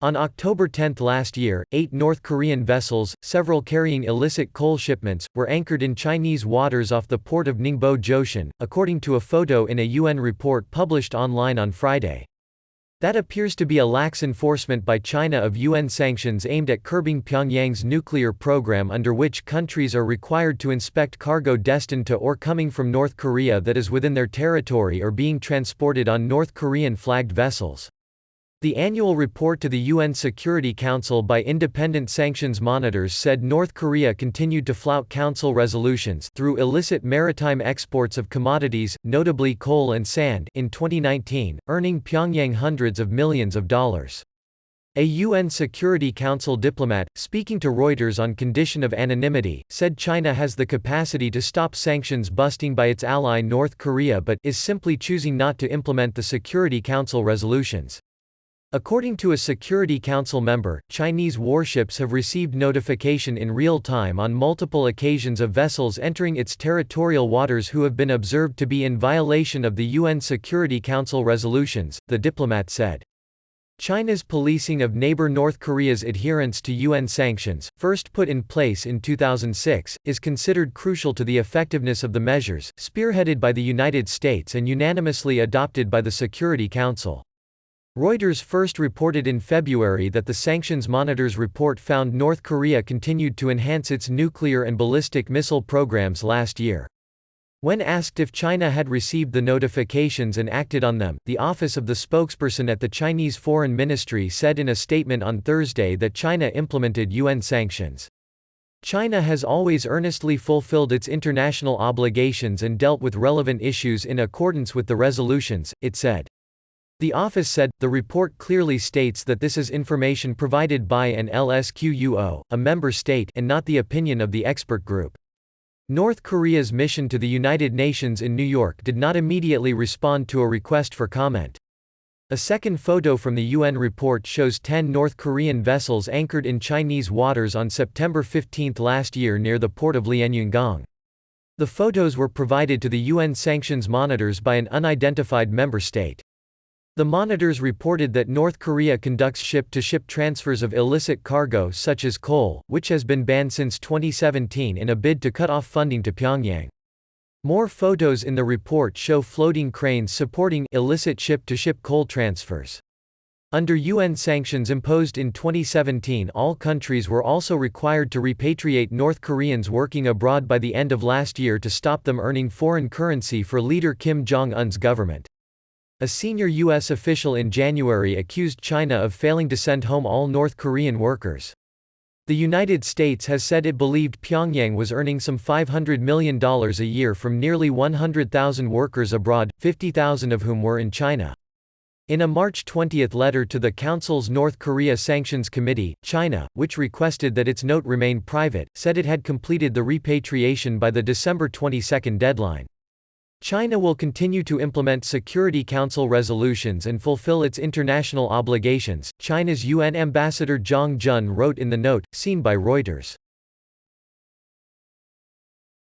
On October 10 last year, 8 North Korean vessels, several carrying illicit coal shipments, were anchored in Chinese waters off the port of Ningbo Joshan, according to a photo in a UN report published online on Friday. That appears to be a lax enforcement by China of UN sanctions aimed at curbing Pyongyang's nuclear program, under which countries are required to inspect cargo destined to or coming from North Korea that is within their territory or being transported on North Korean-flagged vessels. The annual report to the UN Security Council by independent sanctions monitors said North Korea continued to flout Council resolutions through illicit maritime exports of commodities, notably coal and sand, in 2019, earning Pyongyang hundreds of millions of dollars. A UN Security Council diplomat, speaking to Reuters on condition of anonymity, said China has the capacity to stop sanctions busting by its ally North Korea but is simply choosing not to implement the Security Council resolutions. According to a Security Council member, Chinese warships have received notification in real time on multiple occasions of vessels entering its territorial waters who have been observed to be in violation of the UN Security Council resolutions, the diplomat said. China's policing of neighbor North Korea's adherence to UN sanctions, first put in place in 2006, is considered crucial to the effectiveness of the measures, spearheaded by the United States and unanimously adopted by the Security Council. Reuters first reported in February that the Sanctions Monitor's report found North Korea continued to enhance its nuclear and ballistic missile programs last year. When asked if China had received the notifications and acted on them, the office of the spokesperson at the Chinese Foreign Ministry said in a statement on Thursday that China implemented UN sanctions. China has always earnestly fulfilled its international obligations and dealt with relevant issues in accordance with the resolutions, it said. The office said, the report clearly states that this is information provided by an LSQUO, a member state, and not the opinion of the expert group. North Korea's mission to the United Nations in New York did not immediately respond to a request for comment. A second photo from the UN report shows 10 North Korean vessels anchored in Chinese waters on September 15 last year near the port of Lianyungang. The photos were provided to the UN sanctions monitors by an unidentified member state. The monitors reported that North Korea conducts ship-to-ship transfers of illicit cargo such as coal, which has been banned since 2017 in a bid to cut off funding to Pyongyang. More photos in the report show floating cranes supporting illicit ship-to-ship coal transfers. Under UN sanctions imposed in 2017, all countries were also required to repatriate North Koreans working abroad by the end of last year to stop them earning foreign currency for leader Kim Jong-un's government. A senior U.S. official in January accused China of failing to send home all North Korean workers. The United States has said it believed Pyongyang was earning some $500 million a year from nearly 100,000 workers abroad, 50,000 of whom were in China. In a March 20 letter to the Council's North Korea Sanctions Committee, China, which requested that its note remain private, said it had completed the repatriation by the December 22 deadline. China will continue to implement Security Council resolutions and fulfill its international obligations, China's UN ambassador Zhang Jun wrote in the note, seen by Reuters.